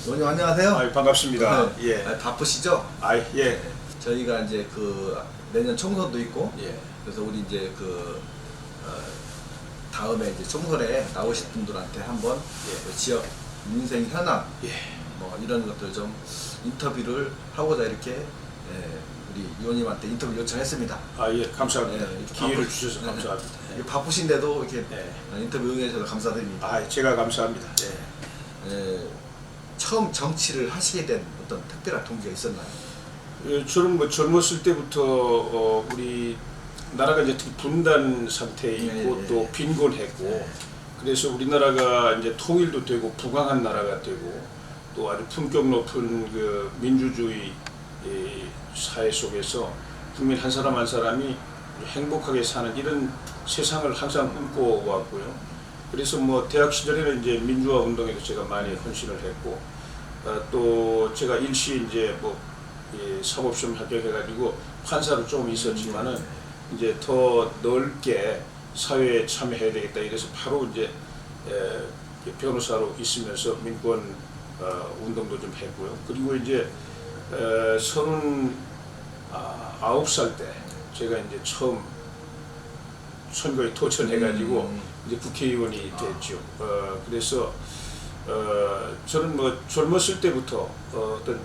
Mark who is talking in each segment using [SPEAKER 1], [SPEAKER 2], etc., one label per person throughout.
[SPEAKER 1] 의원님 안녕하세요.
[SPEAKER 2] 반갑습니다.
[SPEAKER 1] 네.
[SPEAKER 2] 예.
[SPEAKER 1] 바쁘시죠?
[SPEAKER 2] 예.
[SPEAKER 1] 저희가 이제 내년 총선도 있고,
[SPEAKER 2] 예.
[SPEAKER 1] 그래서 우리 이제 다음에 이제 총선에 나오실 분들한테 한번 그 지역 민생 현안 뭐 이런 것들 좀 인터뷰를 하고자 이렇게 우리 의원님한테 인터뷰 요청했습니다.
[SPEAKER 2] 예. 감사합니다. 기회를
[SPEAKER 1] 바쁘-
[SPEAKER 2] 주셔서 감사합니다.
[SPEAKER 1] 바쁘신데도 이렇게 인터뷰 응해주셔서 감사드립니다.
[SPEAKER 2] 제가 감사합니다.
[SPEAKER 1] 처음 정치를 하시게 된 어떤 특별한 동기가 있었나요?
[SPEAKER 2] 저는 뭐 젊었을 때부터 우리 나라가 이제 특히 분단 상태에 있고 또 빈곤했고 그래서 우리나라가 이제 통일도 되고 부강한 나라가 되고 또 아주 품격 높은 그 민주주의 사회 속에서 국민 한 사람 한 사람이 행복하게 사는 이런 세상을 항상 꿈꿔왔고요. 그래서 뭐 대학 시절에는 이제 민주화 운동에도 제가 많이 헌신을 했고 또 제가 일시 이제 뭐 사법시험 합격해가지고 판사로 조금 있었지만은 이제 더 넓게 사회에 참여해야 되겠다 이래서 바로 이제 변호사로 있으면서 민권 운동도 좀 했고요. 그리고 이제 39살 때 제가 이제 처음 선거에 도전해가지고 이제 국회의원이 됐죠. 그래서 저는 뭐 젊었을 때부터 어떤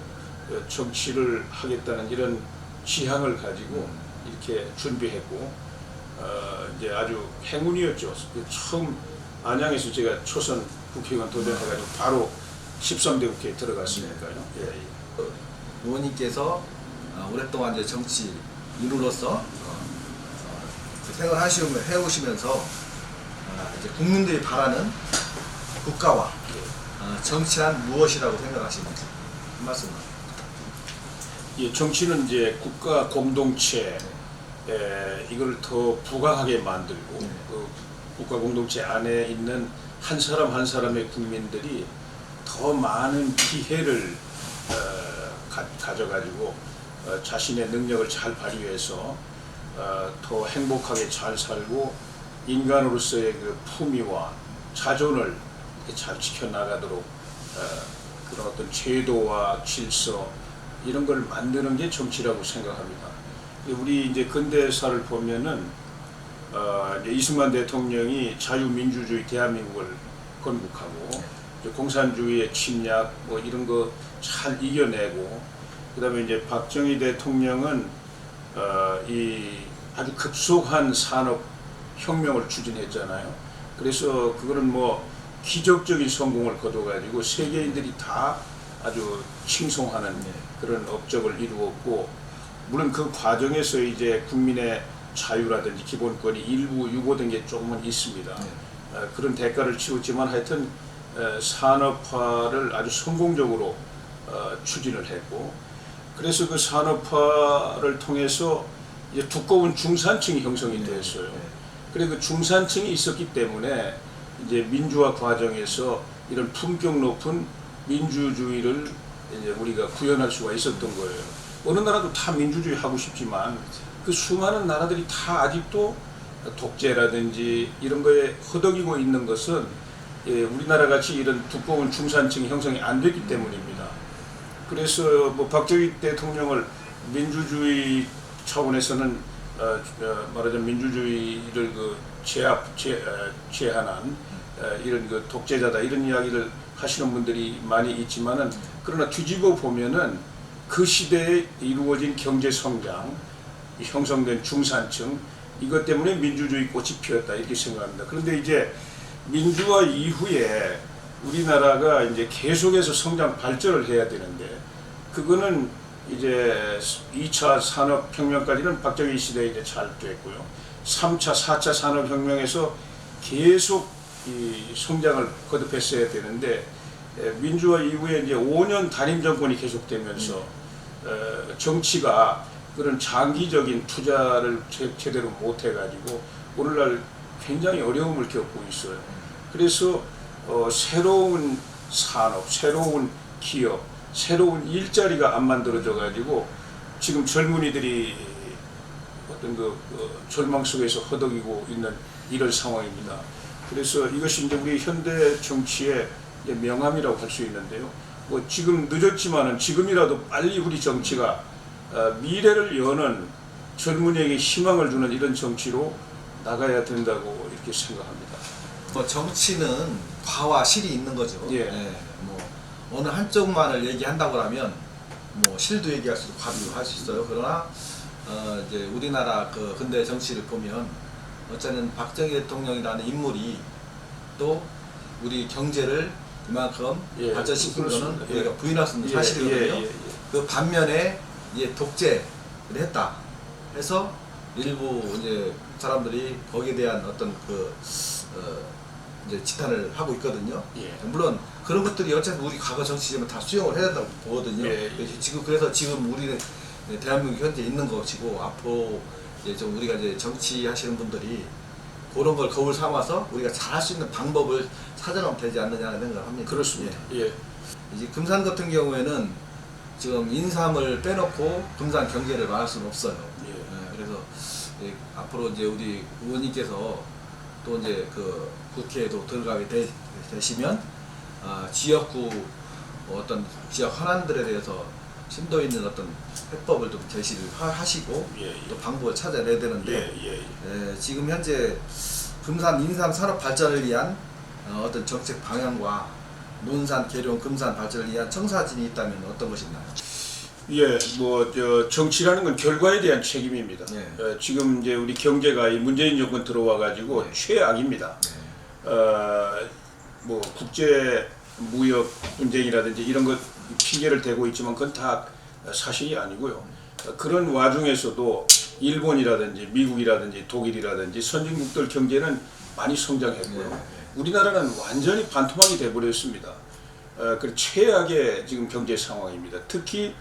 [SPEAKER 2] 정치를 하겠다는 이런 지향을 가지고 이렇게 준비했고 이제 아주 행운이었죠. 처음 안양에서 제가 초선 국회의원 도전해가지고 바로 13대 국회에 들어갔으니까요.
[SPEAKER 1] 의원님께서 오랫동안 이제 정치 인으로서 해오시면서 이제 국민들이 바라는 국가와 정치란 무엇이라고 생각하시는지 한 말씀만.
[SPEAKER 2] 정치는 이제 국가 공동체 이걸 더 부강하게 만들고 그 국가 공동체 안에 있는 한 사람 한 사람의 국민들이 더 많은 기회를 가져가지고 자신의 능력을 잘 발휘해서 더 행복하게 잘 살고 인간으로서의 그 품위와 자존을 잘 지켜나가도록 그런 어떤 제도와 질서 이런 걸 만드는 게 정치라고 생각합니다. 우리 이제 근대사를 보면은 이제 이승만 대통령이 자유민주주의 대한민국을 건국하고 공산주의의 침략 뭐 이런 거 잘 이겨내고 그다음에 이제 박정희 대통령은 이 아주 급속한 산업 혁명을 추진했잖아요. 그래서 그거는 뭐 기적적인 성공을 거둬가지고 세계인들이 다 아주 칭송하는 그런 업적을 이루었고, 물론 그 과정에서 이제 국민의 자유라든지 기본권이 일부 유보된 게 조금은 있습니다. 그런 대가를 치렀지만 하여튼 산업화를 아주 성공적으로 추진을 했고, 그래서 그 산업화를 통해서 이제 두꺼운 중산층이 형성이 됐어요. 그래서 그 중산층이 있었기 때문에 이제 민주화 과정에서 이런 품격 높은 민주주의를 이제 우리가 구현할 수가 있었던 거예요. 어느 나라도 다 민주주의 하고 싶지만 그 수많은 나라들이 다 아직도 독재라든지 이런 거에 허덕이고 있는 것은 우리나라 같이 이런 두꺼운 중산층이 형성이 안 됐기 때문입니다. 그래서 뭐 박정희 대통령을 민주주의 차원에서는 말하자면 민주주의를 그 제한한 이런 그 독재자다 이런 이야기를 하시는 분들이 많이 있지만은 그러나 뒤집어 보면은 그 시대에 이루어진 경제 성장, 형성된 중산층 이것 때문에 민주주의 꽃이 피었다 이렇게 생각합니다. 그런데 이제 민주화 이후에 우리나라가 이제 계속해서 성장 발전을 해야 되는데 그거는 이제 2차 산업혁명까지는 박정희 시대에 이제 잘 됐고요. 3차, 4차 산업혁명에서 계속 이 성장을 거듭했어야 되는데 민주화 이후에 이제 5년 단임 정권이 계속되면서 정치가 그런 장기적인 투자를 제대로 못 해가지고 오늘날 굉장히 어려움을 겪고 있어요. 그래서 새로운 산업, 새로운 기업, 새로운 일자리가 안 만들어져 가지고 지금 젊은이들이 어떤 그 절망 속에서 허덕이고 있는 이런 상황입니다. 그래서 이것이 이제 우리 현대 정치의 명암이라고 할 수 있는데요. 뭐 지금 늦었지만은 지금이라도 빨리 우리 정치가 미래를 여는 젊은이에게 희망을 주는 이런 정치로 나가야 된다고 이렇게 생각합니다.
[SPEAKER 1] 뭐 정치는 과와 실이 있는 거죠.
[SPEAKER 2] 예.
[SPEAKER 1] 뭐 어느 한쪽만을 얘기한다고 하면 뭐 실도 얘기할 수 있고 과도 할 수 있어요. 그러나 이제 우리나라 그 근대 정치를 보면 어쩌면 박정희 대통령이라는 인물이 또 우리 경제를 이만큼
[SPEAKER 2] 예,
[SPEAKER 1] 발전시킨 거는
[SPEAKER 2] 그렇습니다.
[SPEAKER 1] 우리가
[SPEAKER 2] 예.
[SPEAKER 1] 부인할 수 있는
[SPEAKER 2] 예,
[SPEAKER 1] 사실이거든요.
[SPEAKER 2] 예, 예, 예.
[SPEAKER 1] 그 반면에 이제 독재를 했다 해서 일부 이제 사람들이 거기에 대한 어떤 그 이제 지탄을 하고 있거든요.
[SPEAKER 2] 예.
[SPEAKER 1] 물론 그런 것들이 어차피 우리 과거 정치지만 다 수용을 해야 된다고 보거든요.
[SPEAKER 2] 예, 예.
[SPEAKER 1] 그래서 지금 우리는 대한민국 현재 있는 것이고 앞으로 이제 좀 우리가 이제 정치하시는 분들이 그런 걸 거울 삼아서 우리가 잘할 수 있는 방법을 찾아내면 되지 않느냐 생각을 합니다.
[SPEAKER 2] 그렇습니다.
[SPEAKER 1] 예.
[SPEAKER 2] 예.
[SPEAKER 1] 이제 금산 같은 경우에는 지금 인삼을 빼놓고 금산 경제를 말할 수는 없어요.
[SPEAKER 2] 예.
[SPEAKER 1] 그래서 앞으로 이제 우리 의원님께서 또 이제 그 국회에도 들어가게 되시면 지역구 어떤 지역 현안들에 대해서 심도 있는 어떤 해법을 좀 제시를 하시고
[SPEAKER 2] 예.
[SPEAKER 1] 또 방법을 찾아내야 되는데
[SPEAKER 2] 예.
[SPEAKER 1] 지금 현재 금산 인삼 산업 발전을 위한 어떤 정책 방향과 논산, 계룡, 금산 발전을 위한 청사진이 있다면 어떤 것인가요?
[SPEAKER 2] 예, 뭐 정치라는 건 결과에 대한 책임입니다.
[SPEAKER 1] 예.
[SPEAKER 2] 지금 이제 우리 경제가 이 문재인 정권 들어와 가지고
[SPEAKER 1] 예.
[SPEAKER 2] 최악입니다. 뭐 국제 무역 분쟁이라든지 이런 것 핑계를 대고 있지만 그건 다 사실이 아니고요. 그런 와중에서도 일본이라든지 미국이라든지 독일이라든지 선진국들 경제는 많이 성장했고요. 우리나라는 완전히 반토막이 돼버렸습니다. 그 최악의 지금 경제 상황입니다. 특히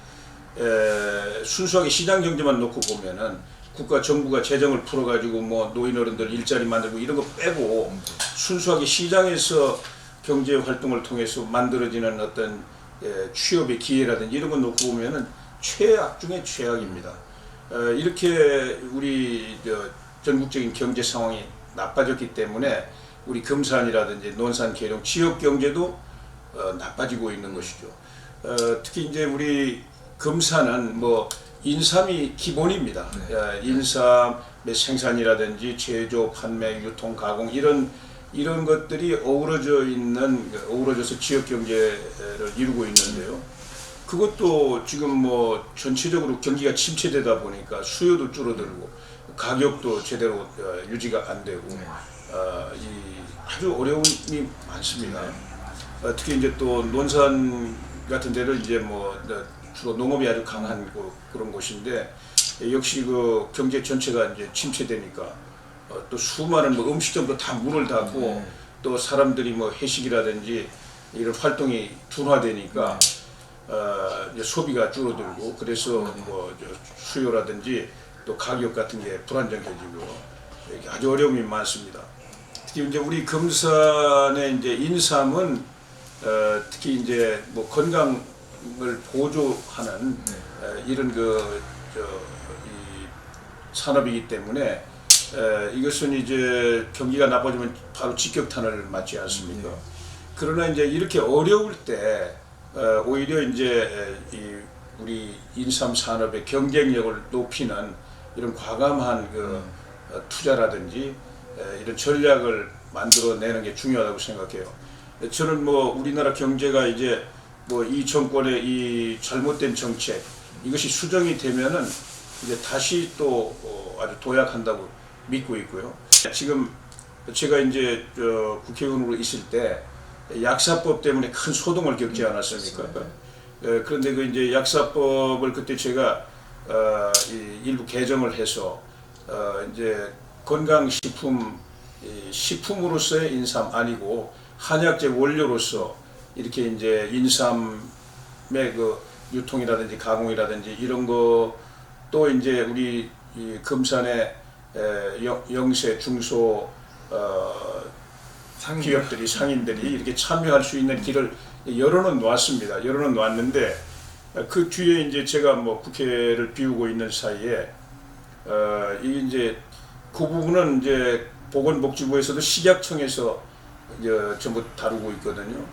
[SPEAKER 2] 순수하게 시장 경제만 놓고 보면은 국가 정부가 재정을 풀어가지고 뭐 노인 어른들 일자리 만들고 이런 거 빼고 순수하게 시장에서 경제 활동을 통해서 만들어지는 어떤 취업의 기회라든지 이런 거 놓고 보면은 최악 중에 최악입니다. 이렇게 우리 전국적인 경제 상황이 나빠졌기 때문에 우리 금산이라든지 논산, 계룡 지역 경제도 나빠지고 있는 것이죠. 특히 이제 우리 금산은 뭐 인삼이 기본입니다. 인삼의 생산이라든지 제조, 판매, 유통, 가공 이런 것들이 어우러져서 지역 경제를 이루고 있는데요. 그것도 지금 뭐 전체적으로 경기가 침체되다 보니까 수요도 줄어들고 가격도 제대로 유지가 안 되고 아주 어려움이 많습니다. 특히 이제 또 논산 같은 데를 이제 뭐 주로 농업이 아주 강한 그런 곳인데 역시 그 경제 전체가 이제 침체되니까 또 수많은 뭐 음식점도 다 문을 닫고 또 사람들이 뭐 회식이라든지 이런 활동이 둔화되니까 이제 소비가 줄어들고 그래서 뭐 수요라든지 또 가격 같은 게 불안정해지고 아주 어려움이 많습니다. 특히 이제 우리 금산의 이제 인삼은 특히 이제 뭐 건강을 보조하는 이런 이 산업이기 때문에 이것은 이제 경기가 나빠지면 바로 직격탄을 맞지 않습니까? 그러나 이제 이렇게 어려울 때 오히려 이제 우리 인삼 산업의 경쟁력을 높이는 이런 과감한 투자라든지 이런 전략을 만들어내는 게 중요하다고 생각해요. 저는 뭐 우리나라 경제가 이제 뭐 이 정권의 이 잘못된 정책 이것이 수정이 되면은 이제 다시 또 아주 도약한다고 믿고 있고요. 지금 제가 이제 국회의원으로 있을 때 약사법 때문에 큰 소동을 겪지 않았습니까? 그런데 그 이제 약사법을 그때 제가 일부 개정을 해서 이제 식품으로서의 인삼 아니고 한약재 원료로서 이렇게 이제 인삼의 그 유통이라든지 가공이라든지 이런 거 또 이제 우리 이 금산의 영세 중소 기업들이 상인들이 이렇게 참여할 수 있는 길을 열어는 놓았는데 그 뒤에 이제 제가 뭐 국회를 비우고 있는 사이에 이게 이제 그 부분은 이제 보건복지부에서도 식약청에서 이제 전부 다루고 있거든요.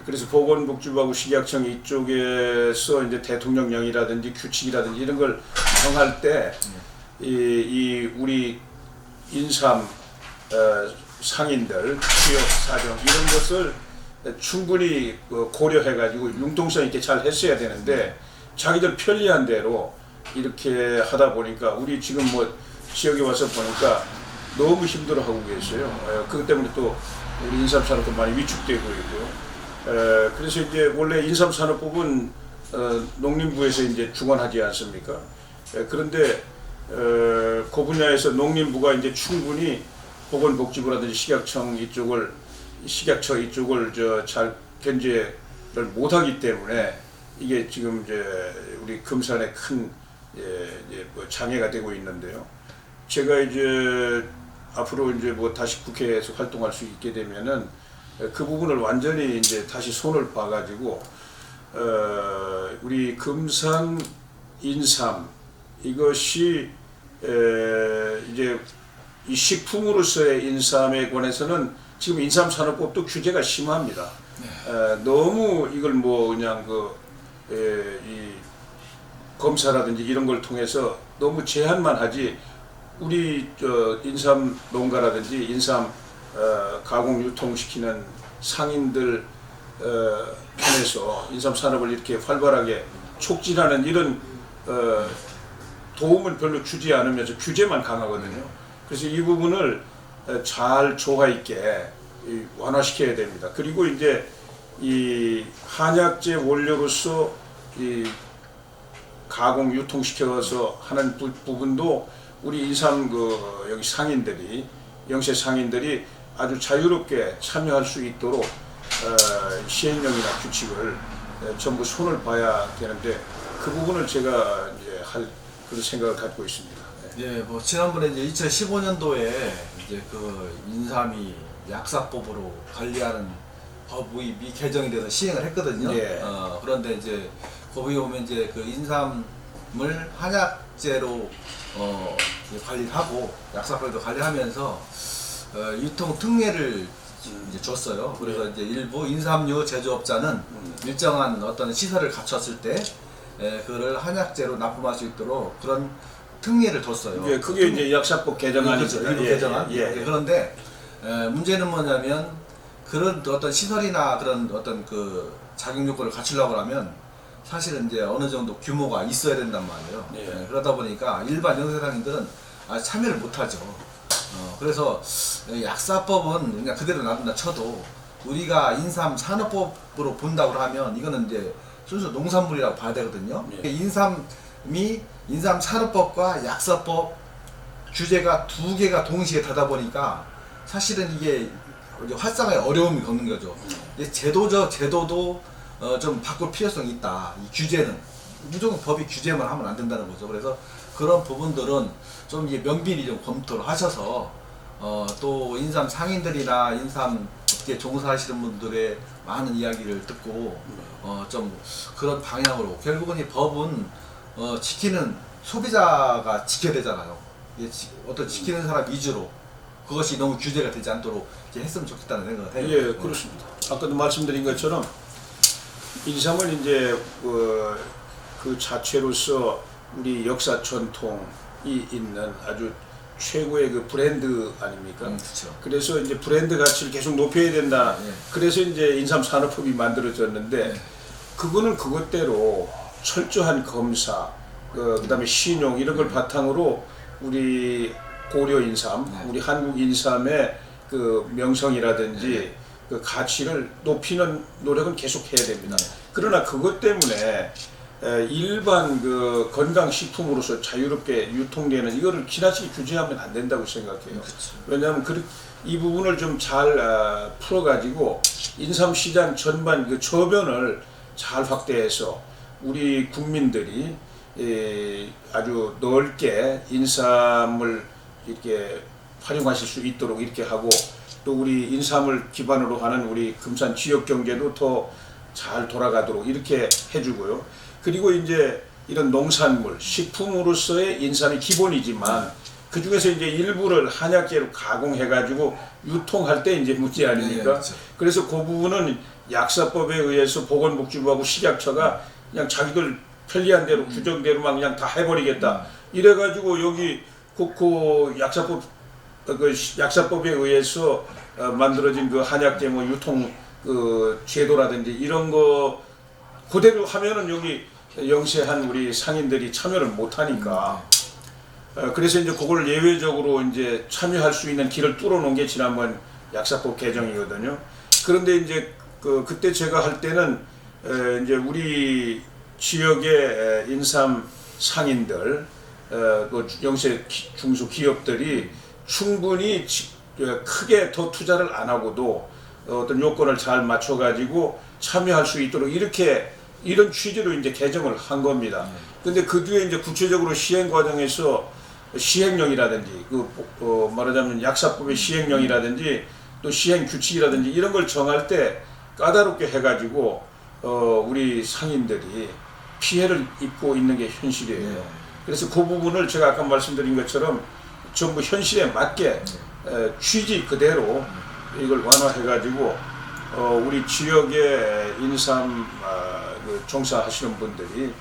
[SPEAKER 2] 그래서 보건복지부하고 식약청 이쪽에서 이제 대통령령이라든지 규칙이라든지 이런 걸 정할 때 우리 인삼 상인들 취업 사정 이런 것을 충분히 고려해가지고 융통성 있게 잘 했어야 되는데 자기들 편리한 대로 이렇게 하다 보니까 우리 지금 뭐 지역에 와서 보니까 너무 힘들어하고 계세요. 그것 때문에 또 우리 인삼산업도 많이 위축되고 있고요. 그래서 이제 원래 인삼산업법은 농림부에서 이제 주관하지 않습니까? 그런데 그 분야에서 농림부가 이제 충분히 보건복지부라든지 식약청 이쪽을 잘 견제를 못하기 때문에 이게 지금 이제 우리 금산에 큰 뭐 장애가 되고 있는데요. 제가 이제 앞으로 이제 뭐 다시 국회에서 활동할 수 있게 되면은 그 부분을 완전히 이제 다시 손을 봐가지고 우리 금산 인삼 이것이 이제 이 식품으로서의 인삼에 관해서는 지금 인삼산업법도 규제가 심합니다. 너무 이걸 뭐 그냥 이 검사라든지 이런 걸 통해서 너무 제한만 하지 우리 인삼 농가라든지 인삼 가공 유통시키는 상인들 편에서 인삼 산업을 이렇게 활발하게 촉진하는 이런 도움을 별로 주지 않으면서 규제만 강하거든요. 그래서 이 부분을 잘 조화 있게 완화시켜야 됩니다. 그리고 이제 이 한약재 원료로서 이 가공 유통시켜서 하는 부분도 우리 인삼 여기 상인들이 영세 상인들이 아주 자유롭게 참여할 수 있도록 시행령이나 규칙을 전부 손을 봐야 되는데 그 부분을 제가 이제 할 그런 생각을 갖고 있습니다.
[SPEAKER 1] 예, 뭐 지난번에 이제 2015년도에 이제 그 인삼이 약사법으로 관리하는 법이 개정이 돼서 시행을 했거든요.
[SPEAKER 2] 예.
[SPEAKER 1] 그런데 이제 거기에 보면 이제 그 인삼을 한약재로 이제 관리하고 약사법에도 관리하면서 유통 특례를 이제 줬어요. 그래서 이제 일부 인삼류 제조업자는 일정한 어떤 시설을 갖췄을 때 그거를 한약재로 납품할 수 있도록 그런 특례를 줬어요.
[SPEAKER 2] 예, 그게 이제 약사법 개정안이죠.
[SPEAKER 1] 일부 개정안.
[SPEAKER 2] 예.
[SPEAKER 1] 그런데 문제는 뭐냐면 그런 어떤 시설이나 그런 어떤 그 자격 요건을 갖추려고 하면 사실은 이제 어느 정도 규모가 있어야 된단 말이에요.
[SPEAKER 2] 예.
[SPEAKER 1] 그러다 보니까 일반 영세상인들은 참여를 못하죠. 그래서 약사법은 그냥 그대로 놔둔다 쳐도 우리가 인삼 산업법으로 본다고 하면 이거는 이제 순수 농산물이라고 봐야 되거든요.
[SPEAKER 2] 예.
[SPEAKER 1] 인삼 산업법과 약사법 규제가 두 개가 동시에 타다 보니까 사실은 이게 활성화에 어려움이 겪는 거죠. 제도도 좀 바꿀 필요성이 있다. 이 규제는 무조건 법이 규제만 하면 안 된다는 거죠. 그래서 그런 부분들은 좀 이제 면밀히 좀 검토를 하셔서 또 인삼 상인들이나 인삼 업계 종사하시는 분들의 많은 이야기를 듣고 좀 그런 방향으로 결국은 이 법은 지키는 소비자가 지켜야 되잖아요. 어떤 지키는 사람 위주로 그것이 너무 규제가 되지 않도록 이렇게 했으면 좋겠다는 생각을 해요.
[SPEAKER 2] 예, 그렇습니다. 아까도 말씀드린 것처럼 인삼은 이제 그 자체로서 우리 역사 전통이 있는 아주 최고의 그 브랜드 아닙니까?
[SPEAKER 1] 그렇죠.
[SPEAKER 2] 그래서 이제 브랜드 가치를 계속 높여야 된다.
[SPEAKER 1] 예.
[SPEAKER 2] 그래서 이제 인삼 산업법이 만들어졌는데 그거는 그것대로 철저한 검사, 그다음에 신용 이런 걸 바탕으로 우리 고려 인삼, 우리 한국 인삼의 그 명성이라든지 그 가치를 높이는 노력은 계속 해야 됩니다. 그러나 그것 때문에 일반 그 건강식품으로서 자유롭게 유통되는 이거를 지나치게 규제하면 안 된다고 생각해요. 왜냐하면 이 부분을 좀 잘 풀어가지고 인삼 시장 전반 그 저변을 잘 확대해서 우리 국민들이 아주 넓게 인삼을 이렇게 활용하실 수 있도록 이렇게 하고 또 우리 인삼을 기반으로 하는 우리 금산 지역 경제도 더 잘 돌아가도록 이렇게 해주고요. 그리고 이제 이런 농산물, 식품으로서의 인삼이 기본이지만 그 중에서 이제 일부를 한약재로 가공해가지고 유통할 때 이제 문제 아닙니까?
[SPEAKER 1] 네, 그렇죠.
[SPEAKER 2] 그래서 그 부분은 약사법에 의해서 보건복지부하고 식약처가 그냥 자기들 편리한 대로 규정대로만 그냥 다 해버리겠다. 이래가지고 여기 그 약사법에 의해서 만들어진 그 한약재 뭐 유통 그 제도라든지 이런 거 그대로 하면은 여기 영세한 우리 상인들이 참여를 못 하니까 그래서 이제 그걸 예외적으로 이제 참여할 수 있는 길을 뚫어놓은 게 지난번 약사법 개정이거든요. 그런데 이제 그때 제가 할 때는 이제 우리 지역의 인삼 상인들 또 영세 중소 기업들이 충분히 크게 더 투자를 안 하고도 어떤 요건을 잘 맞춰가지고 참여할 수 있도록 이런 취지로 이제 개정을 한 겁니다. 근데 그 뒤에 이제 구체적으로 시행 과정에서 시행령이라든지 말하자면 약사법의 시행령이라든지 또 시행 규칙이라든지 이런 걸 정할 때 까다롭게 해가지고 우리 상인들이 피해를 입고 있는 게 현실이에요. 그래서 그 부분을 제가 아까 말씀드린 것처럼 전부 현실에 맞게 취지 그대로 이걸 완화해가지고 우리 지역의 인삼 종사하시는 분들이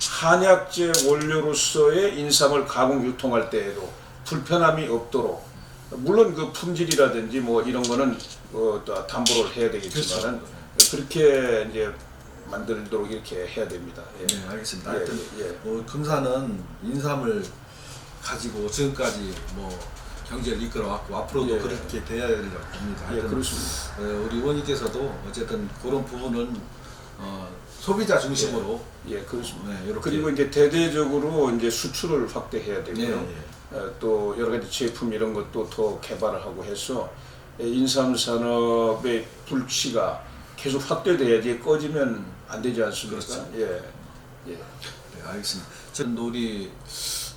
[SPEAKER 2] 한약재 원료로서의 인삼을 가공 유통할 때에도 불편함이 없도록 물론 그 품질이라든지 뭐 이런 거는 또 담보를 해야 되겠지만은 그렇게 이제 만들도록 이렇게 해야 됩니다. 예.
[SPEAKER 1] 네, 알겠습니다. 하여튼 금산은 인삼을 가지고 지금까지 뭐 경제를 이끌어왔고 앞으로도 그렇게 돼야 되리라고 봅니다. 하여튼
[SPEAKER 2] 그렇습니다.
[SPEAKER 1] 우리 의원님께서도 어쨌든 그런 부분은 소비자 중심으로
[SPEAKER 2] 그렇습니다.
[SPEAKER 1] 이렇게.
[SPEAKER 2] 그리고 이제 대대적으로 이제 수출을 확대해야 되고요. 또 여러 가지 제품 이런 것도 더 개발을 하고 해서 인삼 산업의 불씨가 계속 확대돼야지 꺼지면 안 되지 않습니까?
[SPEAKER 1] 그렇죠.
[SPEAKER 2] 네,
[SPEAKER 1] 알겠습니다. 저는 우리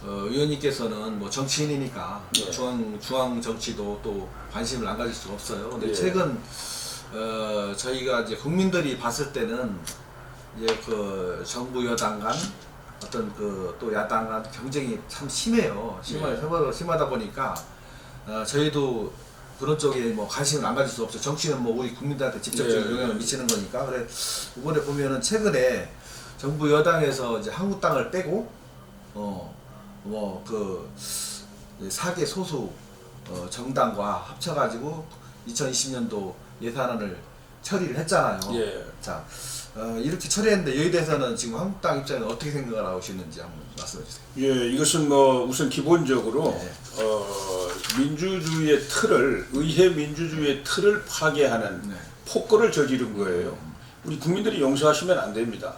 [SPEAKER 1] 의원님께서는 뭐 정치인이니까 중앙 정치도 또 관심을 안 가질 수가 없어요. 근데 최근 저희가 이제 국민들이 봤을 때는 이제 그 정부 여당 간 어떤 또 야당 간 경쟁이 참 심해요. 심하다 보니까 저희도 그런 쪽에 뭐 관심을 안 가질 수 없죠. 정치는 뭐 우리 국민들한테 직접적인 영향을 미치는 거니까. 그래 이번에 보면은 최근에 정부 여당에서 이제 한국당을 빼고 뭐 그 4개 소수 정당과 합쳐가지고 2020년도 예산안을 처리를 했잖아요. 자 이렇게 처리했는데 여기에 대해서는 지금 한국당 입장에는 어떻게 생각을 하고 계시는지 한번 말씀해 주세요.
[SPEAKER 2] 이것은 뭐 우선 기본적으로 민주주의의 틀을 의회 민주주의의 틀을 파괴하는 폭거를 저지른 거예요. 우리 국민들이 용서하시면 안 됩니다.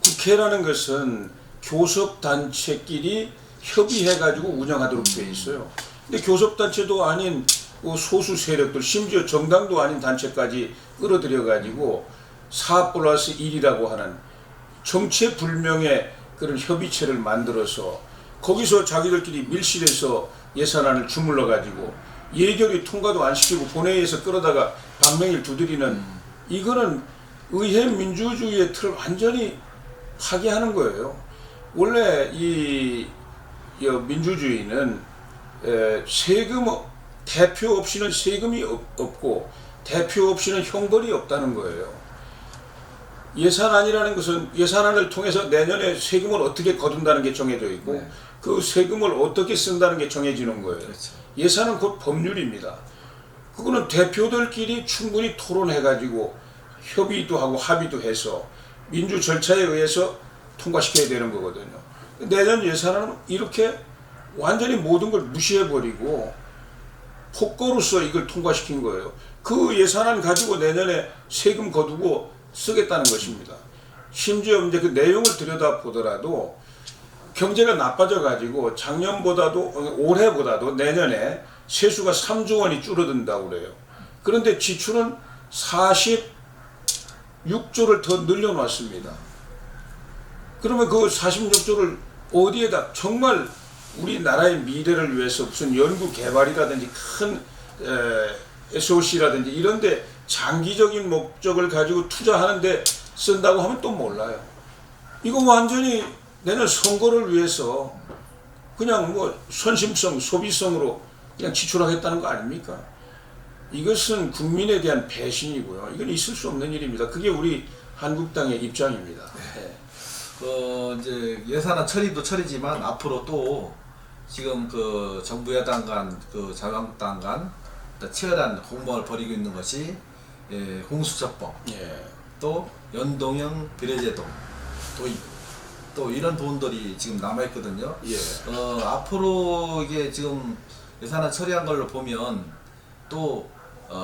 [SPEAKER 2] 국회라는 것은 교섭단체끼리 협의해가지고 운영하도록 되어 있어요. 근데 교섭단체도 아닌 소수 세력들, 심지어 정당도 아닌 단체까지 끌어들여가지고 4+1이라고 하는 정체불명의 그런 협의체를 만들어서 거기서 자기들끼리 밀실해서 예산안을 주물러가지고 예결위 통과도 안 시키고 본회의에서 끌어다가 방맹이를 두드리는 이거는 의회 민주주의의 틀을 완전히 파괴하는 거예요. 원래 이 민주주의는 세금 대표 없이는 세금이 없고 대표 없이는 형벌이 없다는 거예요. 예산안이라는 것은 예산안을 통해서 내년에 세금을 어떻게 거둔다는 게 정해져 있고 그 세금을 어떻게 쓴다는 게 정해지는 거예요.
[SPEAKER 1] 그렇죠.
[SPEAKER 2] 예산은 곧 법률입니다. 그거는 대표들끼리 충분히 토론해가지고 협의도 하고 합의도 해서 민주 절차에 의해서 통과시켜야 되는 거거든요. 내년 예산안은 이렇게 완전히 모든 걸 무시해버리고 폭거로서 이걸 통과시킨 거예요. 그 예산안 가지고 내년에 세금 거두고 쓰겠다는 것입니다. 심지어 이제 그 내용을 들여다보더라도 경제가 나빠져 가지고 작년보다도 올해보다도 내년에 세수가 3조 원이 줄어든다고 그래요. 그런데 지출은 46조를 더 늘려놨습니다. 그러면 그 46조를 어디에다 정말 우리나라의 미래를 위해서 무슨 연구 개발이라든지 큰 SOC라든지 이런데 장기적인 목적을 가지고 투자하는데 쓴다고 하면 또 몰라요. 이거 완전히 내년 선거를 위해서 그냥 뭐 선심성, 소비성으로 그냥 지출하겠다는 거 아닙니까? 이것은 국민에 대한 배신이고요. 이건 있을 수 없는 일입니다. 그게 우리 한국당의 입장입니다. 네.
[SPEAKER 1] 이제 예산안 처리도 처리지만 앞으로 또 지금 그 정부 여당 간, 그 자유한국당 간 치열한 공방을 벌이고 있는 것이 공수처법,
[SPEAKER 2] 예.
[SPEAKER 1] 또 연동형 비례제도 도입, 또 이런 돈들이 지금 남아 있거든요.
[SPEAKER 2] 예.
[SPEAKER 1] 앞으로 이게 지금 예산안 처리한 걸로 보면 또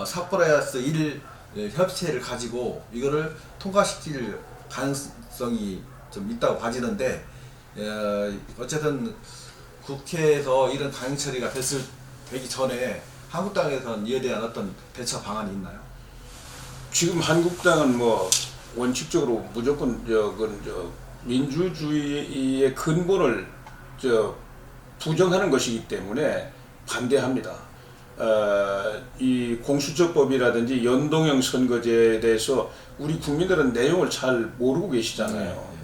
[SPEAKER 1] 삭발하야스 1 협의체를 가지고 이거를 통과시킬 가능성이 좀 있다고 봐지는데, 어쨌든 국회에서 이런 강행 처리가 되기 전에 한국당에서는 이에 대한 어떤 대처 방안이 있나요?
[SPEAKER 2] 지금 한국당은 뭐 원칙적으로 무조건 민주주의의 근본을 부정하는 것이기 때문에 반대합니다. 이 공수처법이라든지 연동형 선거제에 대해서 우리 국민들은 내용을 잘 모르고 계시잖아요.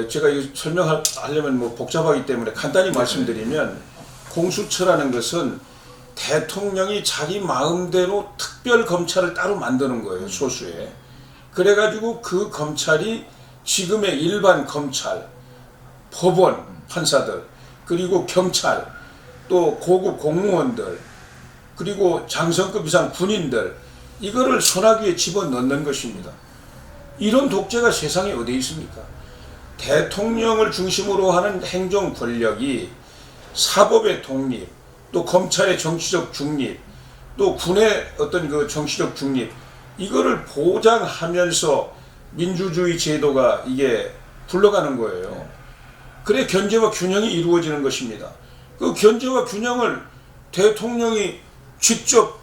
[SPEAKER 2] 제가 이거 설명하려면 뭐 복잡하기 때문에 간단히 말씀드리면, 공수처라는 것은 대통령이 자기 마음대로 특별 검찰을 따로 만드는 거예요, 소수에. 그래가지고 그 검찰이 지금의 일반 검찰, 법원, 판사들, 그리고 경찰, 또 고급 공무원들, 그리고 장성급 이상 군인들, 이거를 손아귀에 집어넣는 것입니다. 이런 독재가 세상에 어디 있습니까? 대통령을 중심으로 하는 행정 권력이 사법의 독립, 또 검찰의 정치적 중립, 또 군의 어떤 그 정치적 중립, 이거를 보장하면서 민주주의 제도가 이게 굴러가는 거예요. 그래 견제와 균형이 이루어지는 것입니다. 그 견제와 균형을 대통령이 직접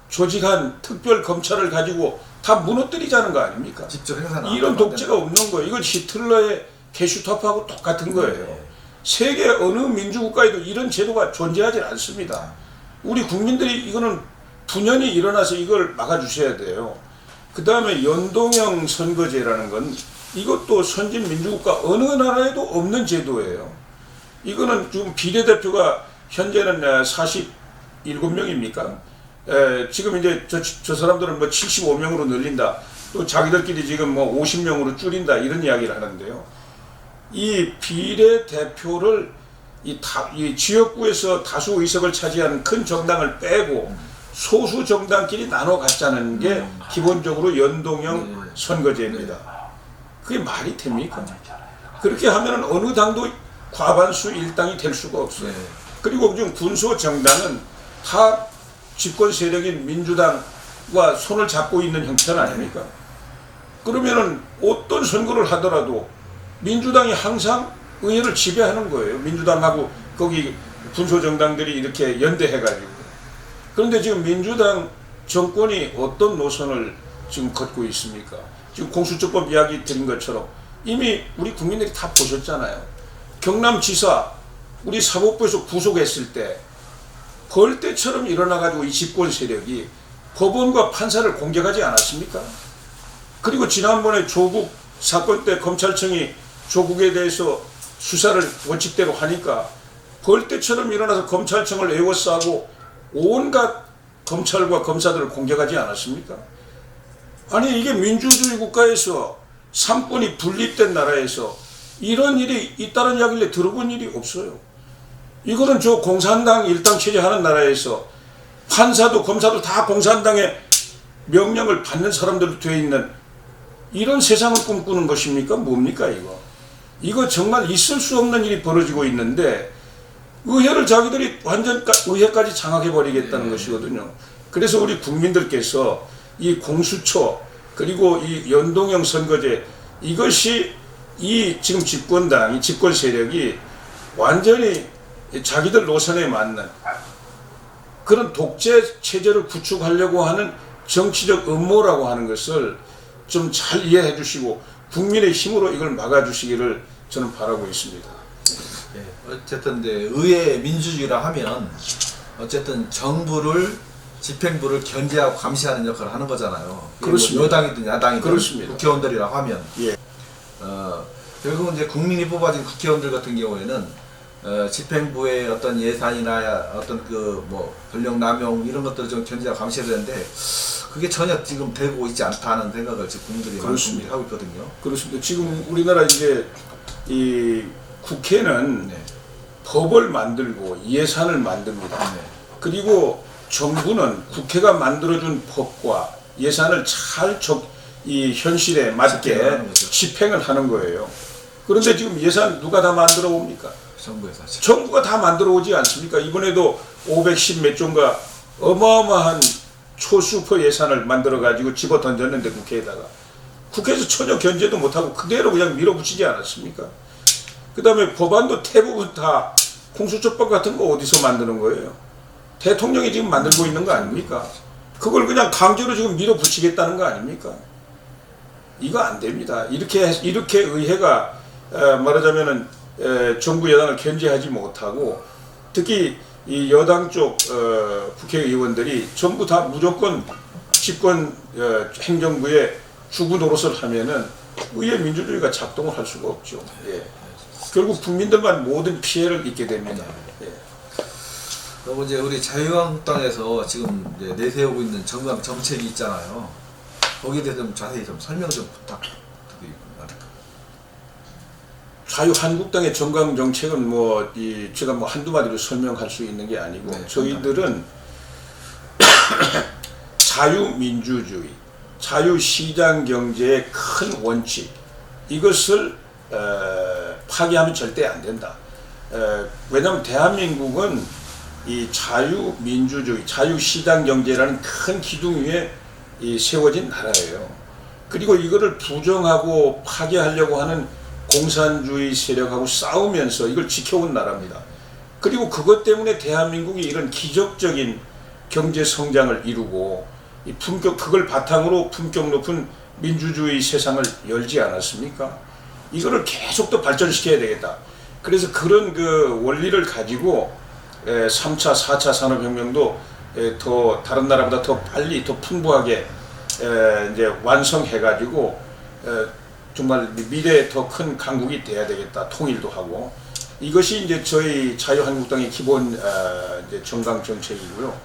[SPEAKER 2] 조직한 특별 검찰을 가지고 다 무너뜨리자는 거 아닙니까?
[SPEAKER 1] 직접 행사는
[SPEAKER 2] 이런 독재가 없는 거예요. 이건 히틀러의 게슈타프하고 똑같은 거예요. 세계 어느 민주국가에도 이런 제도가 존재하지 않습니다. 우리 국민들이 이거는 분연히 일어나서 이걸 막아주셔야 돼요. 그 다음에 연동형 선거제라는 건 이것도 선진 민주국가 어느 나라에도 없는 제도예요. 이거는 지금 비례대표가 현재는 47명입니까? 지금 이제 저 사람들은 뭐 75명으로 늘린다. 또 자기들끼리 지금 뭐 50명으로 줄인다. 이런 이야기를 하는데요. 이 비례대표를 이 지역구에서 다수 의석을 차지하는 큰 정당을 빼고 소수 정당끼리 나눠 갖자는 게 기본적으로 연동형 선거제입니다. 그게 말이 됩니까? 그렇게 하면 어느 당도 과반수 일당이 될 수가 없어요. 그리고 지금 군소 정당은 다 집권 세력인 민주당과 손을 잡고 있는 형편 아닙니까? 그러면은 어떤 선거를 하더라도 민주당이 항상 의회를 지배하는 거예요. 민주당하고 거기 군소 정당들이 이렇게 연대해가지고. 그런데 지금 민주당 정권이 어떤 노선을 지금 걷고 있습니까? 지금 공수처법 이야기 드린 것처럼 이미 우리 국민들이 다 보셨잖아요. 경남지사 우리 사법부에서 구속했을 때 벌떼처럼 일어나가지고 이 집권 세력이 법원과 판사를 공격하지 않았습니까? 그리고 지난번에 조국 사건 때 검찰청이 조국에 대해서 수사를 원칙대로 하니까 벌떼처럼 일어나서 검찰청을 에워싸고 온갖 검찰과 검사들을 공격하지 않았습니까? 아니 이게 민주주의 국가에서 삼권이 분립된 나라에서 이런 일이 있다는 이야기를 들어본 일이 없어요. 이거는 저 공산당 일당 체제 하는 나라에서 판사도 검사도 다 공산당의 명령을 받는 사람들로 되어 있는 이런 세상을 꿈꾸는 것입니까? 뭡니까 이거? 이거 정말 있을 수 없는 일이 벌어지고 있는데 의회를 자기들이 완전 의회까지 장악해버리겠다는 것이거든요. 그래서 우리 국민들께서 이 공수처 그리고 이 연동형 선거제 이것이 이 지금 집권당, 이 집권 세력이 완전히 자기들 노선에 맞는 그런 독재 체제를 구축하려고 하는 정치적 음모라고 하는 것을 좀 잘 이해해 주시고 국민의 힘으로 이걸 막아주시기를 저는 바라고 있습니다.
[SPEAKER 1] 어쨌든 이제 의회 민주주의라 하면 어쨌든 정부를 집행부를 견제하고 감시하는 역할을 하는 거잖아요.
[SPEAKER 2] 그렇습니다.
[SPEAKER 1] 뭐 여당이든 야당이든
[SPEAKER 2] 그렇습니다.
[SPEAKER 1] 국회의원들이라 하면
[SPEAKER 2] 예.
[SPEAKER 1] 결국은 이제 국민이 뽑아진 국회의원들 같은 경우에는 집행부의 어떤 예산이나 어떤 그 뭐 권력 남용 이런 것들을 좀 견제하고 감시해야 되는데 그게 전혀 지금 되고 있지 않다는 생각을 지금 국민들이 많이
[SPEAKER 2] 그렇습니다.
[SPEAKER 1] 하고 있거든요.
[SPEAKER 2] 그렇습니다. 지금 우리나라 이제 이 국회는
[SPEAKER 1] 네.
[SPEAKER 2] 법을 만들고 예산을 만듭니다.
[SPEAKER 1] 네.
[SPEAKER 2] 그리고 정부는 국회가 만들어준 법과 예산을 잘 이 현실에 맞게
[SPEAKER 1] 집행을 하는 거죠.
[SPEAKER 2] 집행을 하는 거예요. 그런데 지금 예산 누가 다 만들어 옵니까?
[SPEAKER 1] 정부에서 지금.
[SPEAKER 2] 정부가 다 만들어 오지 않습니까? 이번에도 510 몇 조인가 어마어마한 초슈퍼 예산을 만들어 가지고 집어 던졌는데 국회에다가 국회에서 전혀 견제도 못하고 그대로 그냥 밀어붙이지 않았습니까? 그 다음에 법안도 대부분 다 공수처법 같은 거 어디서 만드는 거예요? 대통령이 지금 만들고 있는 거 아닙니까? 그걸 그냥 강제로 지금 밀어붙이겠다는 거 아닙니까? 이거 안 됩니다. 이렇게 의회가 말하자면은 정부 여당을 견제하지 못하고 특히 이 여당 쪽 국회의원들이 전부 다 무조건 집권 행정부의 주구 노릇을 하면은 의회 민주주의가 작동을 할 수가 없죠. 예. 결국 국민들만 모든 피해를 입게 됩니다. 예.
[SPEAKER 1] 그리고 이제 우리 자유한국당에서 지금 이제 내세우고 있는 정강 정책이 있잖아요. 거기에 대해서 좀 자세히 좀 설명 좀 부탁드립니다.
[SPEAKER 2] 자유한국당의 정강 정책은 제가 한두 마디로 설명할 수 있는 게 아니고
[SPEAKER 1] 네,
[SPEAKER 2] 저희들은 자유민주주의, 자유시장 경제의 큰 원칙 이것을 파괴하면 절대 안 된다. 왜냐하면 대한민국은 이 자유민주주의, 자유시장 경제라는 큰 기둥 위에 세워진 나라예요. 그리고 이거를 부정하고 파괴하려고 하는 공산주의 세력하고 싸우면서 이걸 지켜온 나라입니다. 그리고 그것 때문에 대한민국이 이런 기적적인 경제 성장을 이루고 그걸 바탕으로 품격 높은 민주주의 세상을 열지 않았습니까? 이거를 계속 더 발전시켜야 되겠다. 그래서 그런 그 원리를 가지고 3차, 4차 산업혁명도 더 다른 나라보다 더 빨리, 더 풍부하게 이제 완성해가지고 정말 미래에 더 큰 강국이 돼야 되겠다. 통일도 하고 이것이 이제 저희 자유한국당의 기본 이제 정강 정책이고요.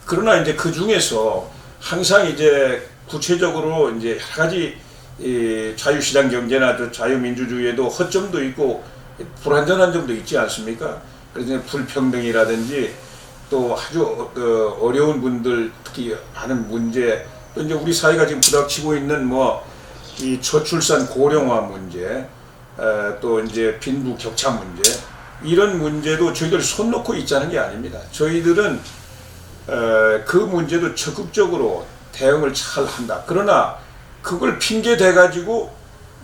[SPEAKER 2] 그러나 이제 그 중에서 항상 이제 구체적으로 이제 여러 가지 자유시장 경제나 자유민주주의에도 허점도 있고 불완전한 점도 있지 않습니까? 그래서 불평등이라든지 또 아주 어려운 분들 특히 하는 문제 또 이제 우리 사회가 지금 부닥치고 있는 이 저출산 고령화 문제 또 이제 빈부 격차 문제 이런 문제도 저희들 손 놓고 있자는 게 아닙니다. 저희들은 그 문제도 적극적으로 대응을 잘 한다. 그러나 그걸 핑계 대 가지고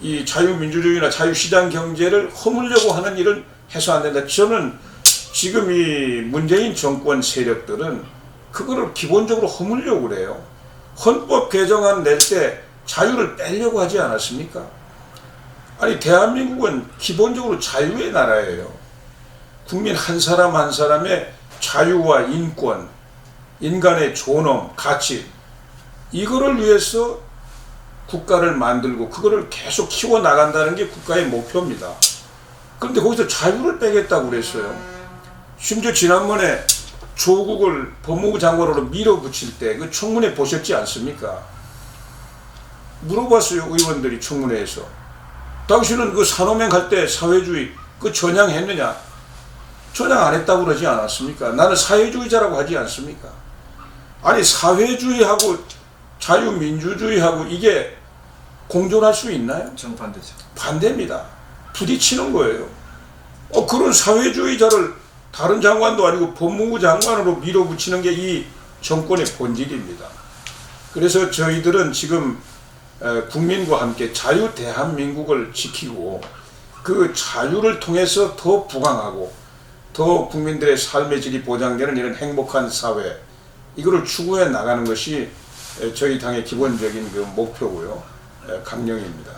[SPEAKER 2] 이 자유민주주의나 자유시장 경제를 허물려고 하는 일은 해서 안 된다. 저는 지금 이 문재인 정권 세력들은 그거를 기본적으로 허물려고 그래요. 헌법 개정안 낼 때 자유를 빼려고 하지 않았습니까? 아니 대한민국은 기본적으로 자유의 나라예요. 국민 한 사람 한 사람의 자유와 인권, 인간의 존엄, 가치 이거를 위해서 국가를 만들고 그거를 계속 키워나간다는 게 국가의 목표입니다. 그런데 거기서 자유를 빼겠다고 그랬어요. 심지어 지난번에 조국을 법무부 장관으로 밀어붙일 때 그 청문회 보셨지 않습니까? 물어봤어요. 의원들이 청문회에서. 당신은 그 산호맹 할 때 사회주의 그 전향했느냐? 전향 안 했다고 그러지 않았습니까? 나는 사회주의자라고 하지 않습니까? 아니 사회주의하고 자유민주주의하고 이게 공존할 수 있나요?
[SPEAKER 1] 정반대죠.
[SPEAKER 2] 반대입니다. 부딪히는 거예요. 그런 사회주의자를 다른 장관도 아니고 법무부 장관으로 밀어붙이는 게 이 정권의 본질입니다. 그래서 저희들은 지금 국민과 함께 자유 대한민국을 지키고 그 자유를 통해서 더 부강하고 더 국민들의 삶의 질이 보장되는 이런 행복한 사회 이거를 추구해 나가는 것이 저희 당의 기본적인 그 목표고요. 강령입니다.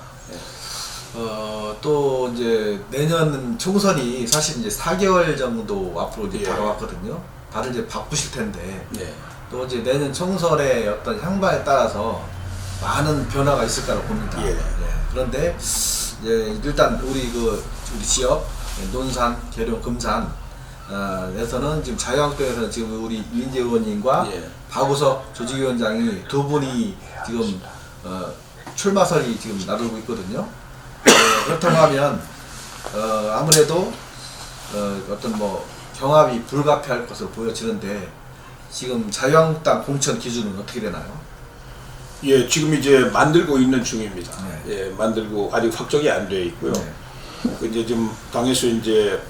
[SPEAKER 1] 또 이제 내년 총선이 사실 이제 4개월 정도 앞으로 이제
[SPEAKER 2] 예.
[SPEAKER 1] 다가왔거든요. 다들 이제 바쁘실 텐데
[SPEAKER 2] 네.
[SPEAKER 1] 또 이제 내년 총선의 어떤 향방에 따라서 많은 변화가 있을 거라고 봅니다.
[SPEAKER 2] 예.
[SPEAKER 1] 그런데 이제 일단 우리 지역 논산, 계룡, 금산 에서는 지금 자유한국당에서는 지금 우리 이인재 의원님과
[SPEAKER 2] 예.
[SPEAKER 1] 박우석 조직위원장이 두 분이 지금 출마설이 지금 나돌고 있거든요. 그렇다고 하면 아무래도 어떤 뭐 경합이 불가피할 것으로 보여지는데 지금 자유한국당 공천 기준은 어떻게 되나요?
[SPEAKER 2] 예, 지금 이제 만들고 있는 중입니다.
[SPEAKER 1] 네.
[SPEAKER 2] 예, 만들고 아직 확정이 안 되어 있고요.
[SPEAKER 1] 네.
[SPEAKER 2] 그 이제 지금 당에서 이제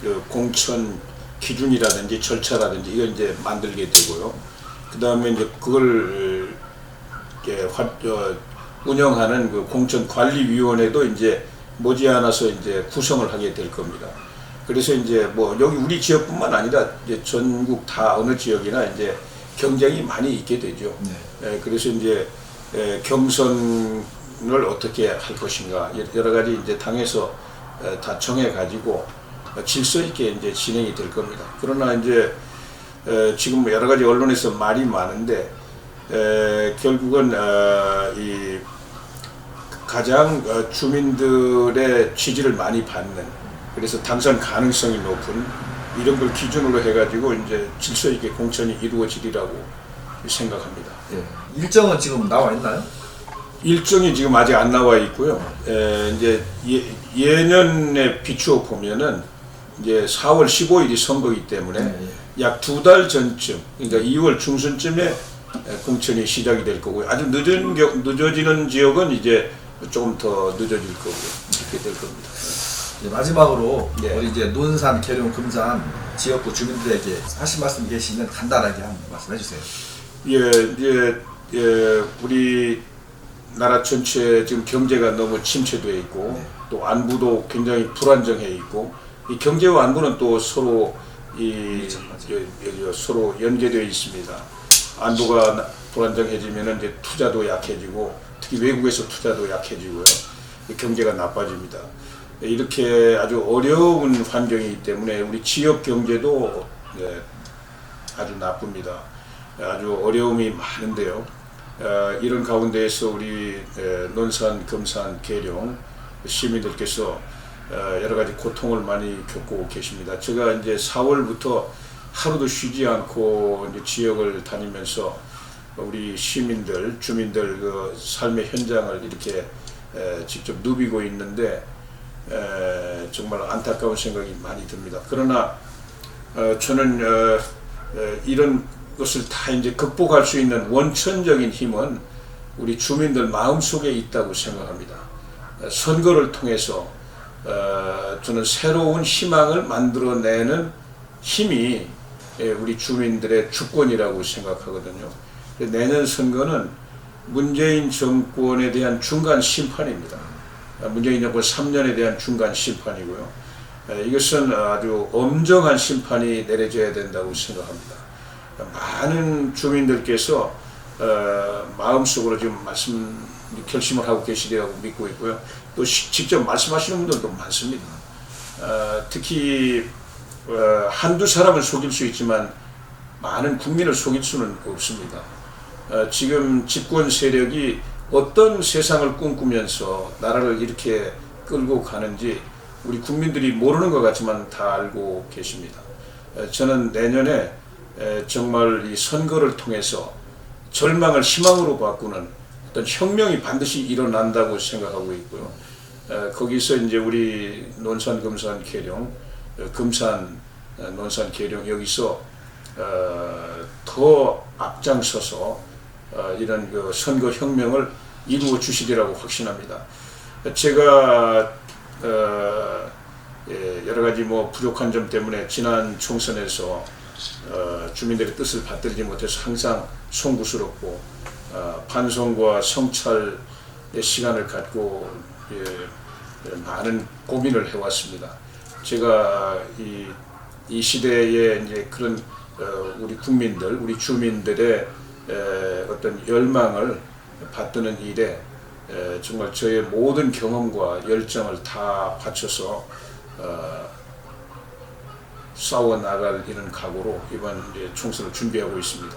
[SPEAKER 2] 그 공천 기준이라든지 절차라든지 이걸 이제 만들게 되고요. 그 다음에 이제 그걸 이렇게 운영하는 그 공천관리위원회도 이제 머지않아서 이제 구성을 하게 될 겁니다. 그래서 이제 뭐 여기 우리 지역뿐만 아니라 이제 전국 다 어느 지역이나 이제 경쟁이 많이 있게 되죠.
[SPEAKER 1] 네.
[SPEAKER 2] 예, 그래서 이제 경선을 어떻게 할 것인가 여러 가지 이제 당에서 다 정해 가지고 질서 있게 이제 진행이 될 겁니다. 그러나 이제 지금 여러 가지 언론에서 말이 많은데 결국은 이 가장 주민들의 지지를 많이 받는 그래서 당선 가능성이 높은 이런 걸 기준으로 해가지고 이제 질서 있게 공천이 이루어지리라고 생각합니다.
[SPEAKER 1] 예. 일정은 지금 나와 있나요?
[SPEAKER 2] 일정이 지금 아직 안 나와 있고요. 이제 예년에 비추어 보면은 이제 4월 15일이 선거이기 때문에 약 2달 전쯤, 그러니까 2월 중순쯤에 공천이 시작이 될 거고요. 아주 늦어지는 지역은 이제 조금 더 늦어질 거고요. 이렇게 될 겁니다.
[SPEAKER 1] 예, 마지막으로
[SPEAKER 2] 네.
[SPEAKER 1] 우리 이제 논산, 계룡, 금산 지역구 주민들에게 하실 말씀 계시면 간단하게 한번 말씀해 주세요.
[SPEAKER 2] 우리 나라 전체 지금 경제가 너무 침체되어 있고
[SPEAKER 1] 네.
[SPEAKER 2] 또 안보도 굉장히 불안정해 있고 이 경제와 안보는 또 서로 서로 연계되어 있습니다. 안보가 불안정해지면 이제 투자도 약해지고 특히 외국에서 투자도 약해지고요. 경제가 나빠집니다. 이렇게 아주 어려운 환경이기 때문에 우리 지역 경제도 아주 나쁩니다. 아주 어려움이 많은데요. 이런 가운데에서 우리 논산, 금산, 계룡 시민들께서 여러 가지 고통을 많이 겪고 계십니다. 제가 이제 4월부터 하루도 쉬지 않고 이제 지역을 다니면서 우리 시민들, 주민들 그 삶의 현장을 이렇게 직접 누비고 있는데 정말 안타까운 생각이 많이 듭니다. 그러나 저는 이런 것을 다 이제 극복할 수 있는 원천적인 힘은 우리 주민들 마음속에 있다고 생각합니다. 선거를 통해서 저는 새로운 희망을 만들어내는 힘이 우리 주민들의 주권이라고 생각하거든요. 내년 선거는 문재인 정권에 대한 중간 심판입니다. 문재인 정권 3년에 대한 중간 심판이고요. 이것은 아주 엄정한 심판이 내려져야 된다고 생각합니다. 많은 주민들께서 마음속으로 지금 결심을 하고 계시리라고 믿고 있고요. 또 직접 말씀하시는 분들도 많습니다. 특히 한두 사람을 속일 수 있지만 많은 국민을 속일 수는 없습니다. 지금 집권 세력이 어떤 세상을 꿈꾸면서 나라를 이렇게 끌고 가는지 우리 국민들이 모르는 것 같지만 다 알고 계십니다. 저는 내년에 정말 이 선거를 통해서 절망을 희망으로 바꾸는 어떤 혁명이 반드시 일어난다고 생각하고 있고요. 거기서 이제 우리 논산, 금산, 계룡, 금산, 논산, 계룡 여기서 더 앞장서서 이런 그 선거 혁명을 이루어 주시리라고 확신합니다. 제가 여러 가지 뭐 부족한 점 때문에 지난 총선에서 주민들의 뜻을 받들지 못해서 항상 송구스럽고 반성과 성찰의 시간을 갖고 많은 고민을 해왔습니다. 제가 이 시대에 이제 그런 우리 국민들, 우리 주민들의 어떤 열망을 받드는 일에 정말 저의 모든 경험과 열정을 다 바쳐서 싸워 나갈 이런 각오로 이번 총선을 준비하고 있습니다.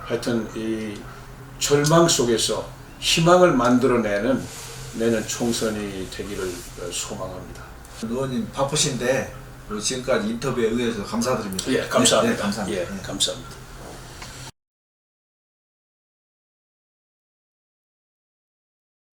[SPEAKER 2] 하여튼 이 절망 속에서 희망을 만들어내는 내년 총선이 되기를 소망합니다.
[SPEAKER 1] 의원님 바쁘신데 지금까지 인터뷰에 응해주셔서 감사드립니다.
[SPEAKER 2] 예, 감사합니다.
[SPEAKER 1] 네, 감사합니다.
[SPEAKER 2] 예, 감사합니다.